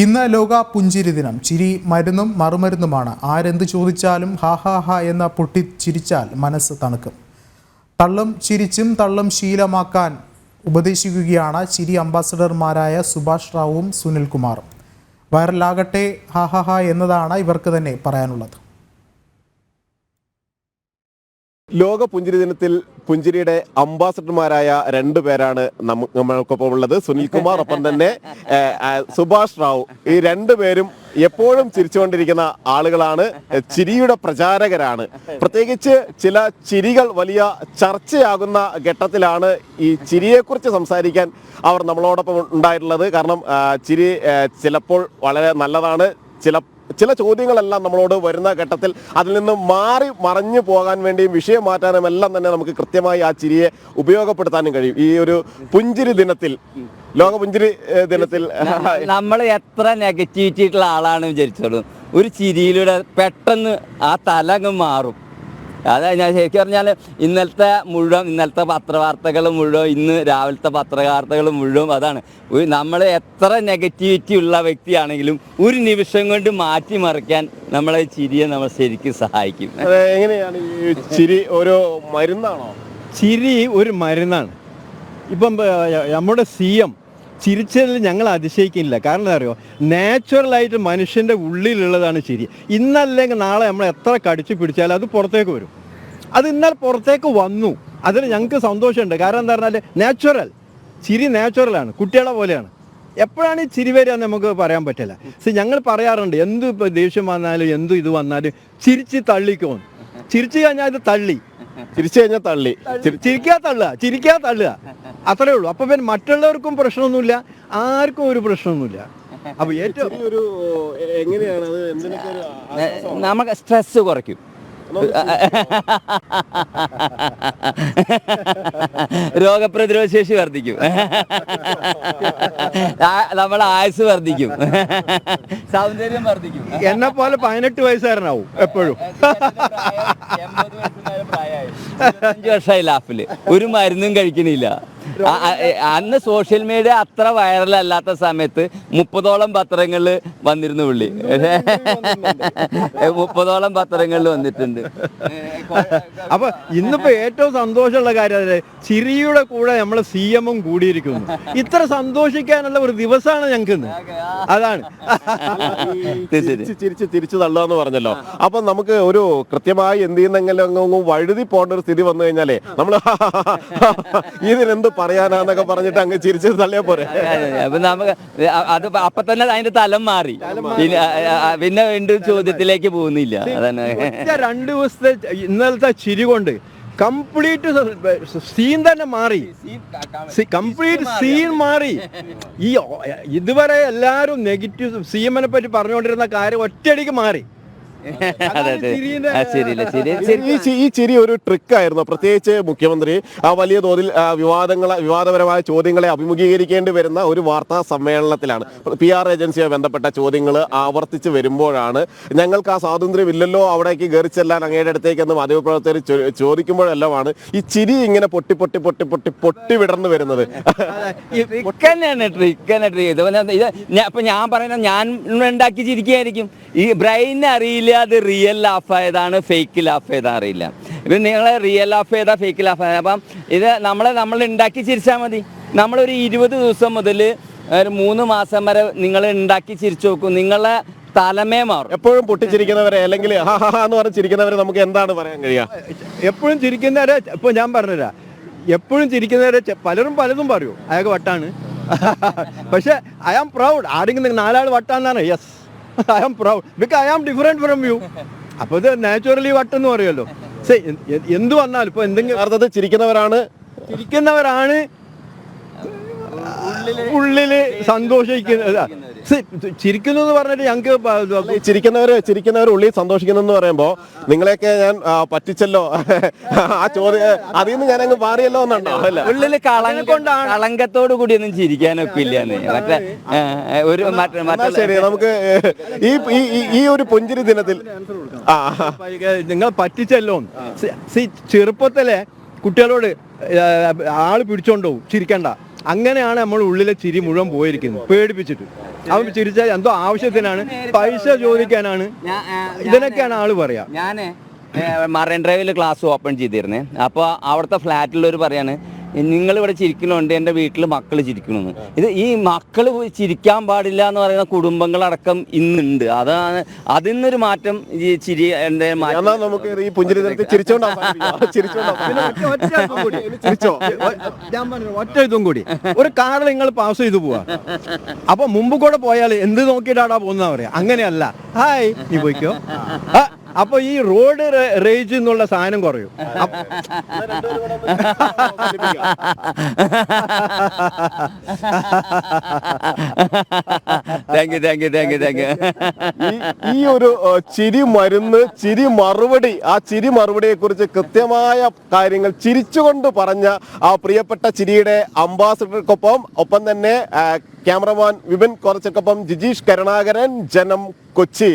ഇന്ന് ലോക പുഞ്ചിരി ദിനം. ചിരി മരുന്നും മറുമരുന്നുമാണ്. ആരെന്ത് ചോദിച്ചാലും ഹാ ഹാ ഹാ എന്ന പൊട്ടിച്ചിരിച്ചാൽ മനസ്സ് തണുക്കും. തള്ളും ചിരിച്ചും തള്ളും ശീലമാക്കാൻ ഉപദേശിക്കുകയാണ് ചിരി അംബാസഡർമാരായ സുഭാഷ് റാവുവും സുനിൽകുമാറും. വൈറലാകട്ടെ ഹാ ഹാ ഹാ എന്നതാണ് ഇവർക്ക് തന്നെ പറയാനുള്ളത്. ലോക പുഞ്ചിരി ദിനത്തിൽ പുഞ്ചിരിയുടെ അംബാസഡർമാരായ രണ്ടു പേരാണ് നമ്മൾക്കൊപ്പം ഉള്ളത്. സുനിൽകുമാർ, ഒപ്പം തന്നെ സുഭാഷ് റാവു. ഈ രണ്ടുപേരും എപ്പോഴും ചിരിച്ചുകൊണ്ടിരിക്കുന്ന ആളുകളാണ്, ചിരിയുടെ പ്രചാരകരാണ്. പ്രത്യേകിച്ച് ചില ചിരികൾ വലിയ ചർച്ചയാകുന്ന ഘട്ടത്തിലാണ് ഈ ചിരിയെക്കുറിച്ച് സംസാരിക്കാൻ അവർ നമ്മളോടൊപ്പം ഉണ്ടായിട്ടുള്ളത്. കാരണം ചിരി ചിലപ്പോൾ വളരെ നല്ലതാണ്. ചില ചോദ്യങ്ങളെല്ലാം നമ്മളോട് വരുന്ന ഘട്ടത്തിൽ അതിൽ നിന്ന് മറഞ്ഞു പോകാൻ വേണ്ടിയും വിഷയം മാറ്റാനും എല്ലാം തന്നെ നമുക്ക് കൃത്യമായി ആ ചിരിയെ ഉപയോഗപ്പെടുത്താനും കഴിയും. ഈ ഒരു പുഞ്ചിരി ദിനത്തിൽ, ലോക പുഞ്ചിരി ദിനത്തിൽ നമ്മൾ എത്ര നെഗറ്റിവിറ്റി ആയിട്ടുള്ള ആളാണ് വിചാരിച്ചോളൂ, ഒരു ചിരിയിലൂടെ പെട്ടെന്ന് ആ തല അങ്ങ് മാറും. അതായത് ഞാൻ ശരിക്കും പറഞ്ഞാൽ ഇന്നലത്തെ പത്രവാർത്തകൾ മുഴുവൻ, ഇന്ന് രാവിലത്തെ പത്രവാർത്തകൾ മുഴുവൻ അതാണ്. നമ്മൾ എത്ര നെഗറ്റിവിറ്റി ഉള്ള വ്യക്തിയാണെങ്കിലും ഒരു നിമിഷം കൊണ്ട് മാറ്റിമറിക്കാൻ നമ്മളെ ചിരിയെ നമ്മൾ ശരിക്കും സഹായിക്കും. എങ്ങനെയാണ് ഈ ചിരി ഒരു മരുന്നാണോ? ചിരി ഒരു മരുന്നാണ്. ഇപ്പം നമ്മുടെ CM ചിരിച്ചതിൽ ഞങ്ങൾ അതിശയിക്കുന്നില്ല. കാരണം എന്താ അറിയോ, നാച്ചുറലായിട്ട് മനുഷ്യൻ്റെ ഉള്ളിലുള്ളതാണ് ചിരി. ഇന്നല്ലെങ്കിൽ നാളെ നമ്മൾ എത്ര കടിച്ചു പിടിച്ചാലും അത് പുറത്തേക്ക് വരും. അത് ഇന്നലെ പുറത്തേക്ക് വന്നു, അതിൽ ഞങ്ങൾക്ക് സന്തോഷമുണ്ട്. കാരണം എന്താ പറഞ്ഞാൽ ചിരി നാച്ചുറലാണ്, കുട്ടികളെ പോലെയാണ്. എപ്പോഴാണ് ഈ ചിരി വരിക എന്ന് നമുക്ക് പറയാൻ പറ്റില്ല. ഞങ്ങൾ പറയാറുണ്ട്, എന്ത് ഇപ്പോൾ ദേഷ്യം വന്നാലും എന്ത് ഇത് വന്നാലും ചിരിച്ച് തള്ളിക്കോന്ന്. ചിരിച്ചു കഴിഞ്ഞാൽ ഇത് തള്ളി, ചിരിച്ചു കഴിഞ്ഞാൽ തള്ളി, ചിരിക്കാ തള്ളുക, അത്രേ ഉള്ളൂ. അപ്പൊ പിന്നെ മറ്റുള്ളവർക്കും പ്രശ്നമൊന്നുമില്ല, ആർക്കും ഒരു പ്രശ്നമൊന്നുമില്ല. അപ്പൊ ഏറ്റവും ഒരു എങ്ങനെയാണ് അത്, എന്തിനൊക്കെ നമുക്ക് സ്ട്രെസ് കുറയ്ക്കും, രോഗപ്രതിരോധ ശേഷി വർദ്ധിക്കും, നമ്മളെ ആയുസ് വർദ്ധിക്കും, സൗന്ദര്യം വർദ്ധിക്കും. എന്നെ പോലെ 18 വയസ്സുകാരനാവും എപ്പോഴും. 5 വർഷമായി ലാഫില്, ഒരു മരുന്നും കഴിക്കണില്ല. അന്ന് സോഷ്യൽ മീഡിയ അത്ര വൈറലല്ലാത്ത സമയത്ത് 30ഓളം പത്രങ്ങളിൽ വന്നിരുന്നു പുള്ളി. 30ഓളം പത്രങ്ങളിൽ വന്നിട്ടുണ്ട്. അപ്പൊ ഇന്നിപ്പോ ഏറ്റവും സന്തോഷമുള്ള കാര്യം അതെ, ചിരിയുടെ കൂടെ നമ്മളെ CM കൂടിയിരിക്കുന്നു. ഇത്ര സന്തോഷിക്കാനുള്ള ഒരു ദിവസമാണ് ഞങ്ങൾക്ക് ഇന്ന്. അതാണ് തിരിച്ചു തള്ളുകയെന്ന് പറഞ്ഞല്ലോ. അപ്പൊ നമുക്ക് ഒരു കൃത്യമായി എന്ത് ചെയ്യുന്നെങ്കിലും വഴുതി പോകേണ്ട ഒരു സ്ഥിതി വന്നു കഴിഞ്ഞാലേ നമ്മള് ഇതിനെന്ത് പറയാനാന്നൊക്കെ പറഞ്ഞിട്ട് അങ്ങ് ചിരിച്ച് തള്ളിയാ പോരെ. അപ്പൊ നമുക്ക് അത് അപ്പൊ തന്നെ അതിന്റെ തലം മാറി, പിന്നെ വീണ്ടും ചോദ്യത്തിലേക്ക് പോകുന്നില്ല. അതാണ് 2 ദിവസത്തെ ഇന്നലത്തെ ചിരി കൊണ്ട് കംപ്ലീറ്റ് സീൻ തന്നെ മാറി. കംപ്ലീറ്റ് സീൻ മാറി. ഈ ഇതുവരെ എല്ലാവരും നെഗറ്റീവ് CM-നെ പറ്റി പറഞ്ഞുകൊണ്ടിരുന്ന കാര്യം ഒറ്റയടിക്ക് മാറി. ഈ ചിരി ഒരു ട്രിക്കായിരുന്നു. പ്രത്യേകിച്ച് മുഖ്യമന്ത്രി വലിയ തോതിൽ വിവാദപരമായ ചോദ്യങ്ങളെ അഭിമുഖീകരിക്കേണ്ടി വരുന്ന ഒരു വാർത്താ സമ്മേളനത്തിലാണ്. PR ഏജൻസിയുമായി ബന്ധപ്പെട്ട ചോദ്യങ്ങൾ ആവർത്തിച്ച് വരുമ്പോഴാണ് ഞങ്ങൾക്ക് ആ സ്വാതന്ത്ര്യം ഇല്ലല്ലോ അവിടേക്ക് കയറി ചെല്ലാൻ അങ്ങയുടെ അടുത്തേക്കെന്ന് മാധ്യമപ്രവർത്തകർ ചോദിക്കുമ്പോഴെല്ലാമാണ് ഈ ചിരി ഇങ്ങനെ പൊട്ടി വിടർന്നു വരുന്നത്. ഇപ്പൊ ഞാൻ പറയുന്നത്, ഞാൻ ഉണ്ടാക്കി ചിരിക്കുകയായിരിക്കും. ഈ ബ്രെയിൻ അറിയില്ല അത് റിയൽ ലാഫ് ആയതാണ് ഫേക്ക് ലാഫ് ഏതാ അറിയില്ല. ഇപ്പം നിങ്ങൾ റിയൽ ലാഫ് ഏതാ ഫേക്ക് ലാഫ് ആയത്. അപ്പം ഇത് നമ്മൾ ഉണ്ടാക്കി ചിരിച്ചാൽ മതി. നമ്മളൊരു 20 ദിവസം മുതൽ ഒരു 3 മാസം വരെ നിങ്ങൾ ഉണ്ടാക്കി ചിരിച്ചു നോക്കും, നിങ്ങളെ തലമേ മാറും. എപ്പോഴും പൊട്ടിച്ചിരിക്കുന്നവരെ അല്ലെങ്കിൽ എന്ന് പറഞ്ഞിരിക്കുന്നവരെ നമുക്ക് എന്താണ് പറയാൻ കഴിയുക? എപ്പോഴും ചിരിക്കുന്നവരെ ഇപ്പൊ ഞാൻ പറഞ്ഞുതരാം. എപ്പോഴും ചിരിക്കുന്നവരെ പലതും പറയൂ അയാൾക്ക് വട്ടാണ്. പക്ഷെ ഐ ആം പ്രൗഡ്. ആരെങ്കിലും 4 ആൾ വട്ടാന്നാണ്. Yes, I am proud because I am different from you. അപ്പോൾ ഇത് നാച്ചുറലി വട്ടെന്ന് പറയുമല്ലോ. എന്ത് വന്നാലും ഇപ്പൊ എന്തെങ്കിലും ചിരിക്കുന്നവരാണ് ഉള്ളില് സന്തോഷിക്കുന്നത്. ചിരിക്കുന്നു എന്ന് പറഞ്ഞിട്ട് ഞങ്ങൾക്ക് ചിരിക്കുന്നവർ ഉള്ളിൽ സന്തോഷിക്കുന്നു പറയുമ്പോ നിങ്ങളെയൊക്കെ ഞാൻ പറ്റിച്ചല്ലോ, ആ ചോദ്യം അതിൽ നിന്ന് ഞാൻ അങ്ങ് മാറിയല്ലോ എന്നുണ്ടോ? ഉള്ളില് കളങ്കത്തോടു കൂടി ഒന്നും ചിരിക്കാനൊക്കെ ഇല്ലാന്ന്. ശരി, നമുക്ക് ഈ ഒരു പുഞ്ചിരി ദിനത്തിൽ നിങ്ങൾ പറ്റിച്ചല്ലോ. ചെറുപ്പത്തിലെ കുട്ടികളോട് ആള് പിടിച്ചോണ്ടോ ചിരിക്കണ്ട, അങ്ങനെയാണ് നമ്മൾ ഉള്ളിലെ ചിരി മുഴുവൻ പോയിരിക്കുന്നത്, പേടിപ്പിച്ചിട്ട്. അവൻ ചിരിച്ചാൽ എന്തോ ആവശ്യത്തിനാണ്, പൈസ ചോദിക്കാനാണ്, ഇതിനൊക്കെയാണ് ആള് പറയാ. ഞാൻ മറൈൻ ഡ്രൈവിൽ ക്ലാസ് ഓപ്പൺ ചെയ്തിരുന്നേ. അപ്പോൾ അവിടുത്തെ ഫ്ലാറ്റിലുള്ളവർ പറയാണ്, നിങ്ങളിവിടെ ചിരിക്കണുണ്ട്, എൻ്റെ വീട്ടിൽ മക്കൾ ചിരിക്കണമെന്ന്. ഇത് ഈ മക്കൾ ചിരിക്കാൻ പാടില്ല എന്ന് പറയുന്ന കുടുംബങ്ങളടക്കം ഇന്നുണ്ട്. അതാണ് അതിന്നൊരു മാറ്റം ഈ ചിരി എൻ്റെ എന്നാൽ നമുക്ക് ഈ പുഞ്ചിരി ദിനത്തിൽ ചിരിച്ചോണ്ട് ഞാൻ പറഞ്ഞു ഒറ്റ ഇതും കൂടി, ഒരു കാറിൽ നിങ്ങൾ പാസ് ചെയ്തു പോവാ, അപ്പൊ മുമ്പ് കൂടെ പോയാൽ എന്ത് നോക്കിയിട്ടാടാ പോകുന്ന പറയാ. അങ്ങനെയല്ല, ഹായ് നീ പോയിക്കോ. അപ്പൊ ഈ റോഡ് റേജ് എന്നുള്ള സാധനം കുറയും. ഈ ഒരു ചിരി മരുന്ന്, ചിരി മറുപടി, ആ ചിരി മറുപടിയെ കുറിച്ച് കൃത്യമായ കാര്യങ്ങൾ ചിരിച്ചുകൊണ്ട് പറഞ്ഞ ആ പ്രിയപ്പെട്ട ചിരിയുടെ അംബാസഡർക്കൊപ്പം ഒപ്പം തന്നെ ക്യാമറമാൻ വിപിൻ കുറച്ചക്കൊപ്പം ജിജീഷ് കരുണാകരൻ, ജനം, കൊച്ചി.